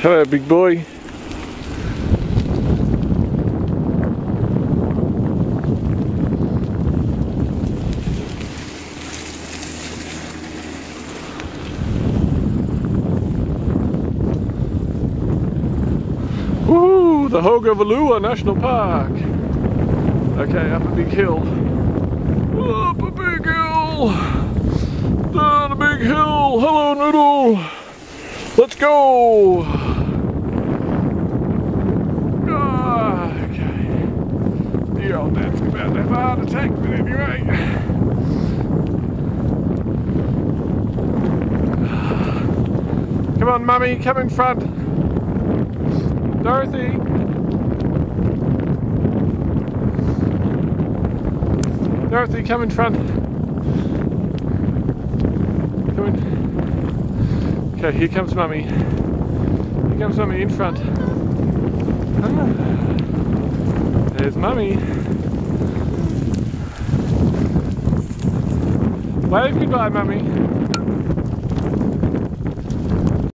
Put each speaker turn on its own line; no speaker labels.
Hello, big boy. Woo! The Hogavalua National Park. Okay, up a big hill. Up a big hill. Down a big hill. Hello, Noodle. Let's go. Okay. The old dad's about to have a heart attack, but anyway. Come on, Mummy, come in front. Dorothy. Dorothy, come in front. Come in. Okay, here comes Mummy. Here comes Mummy in front. Ah. There's Mummy. Wave goodbye, Mummy.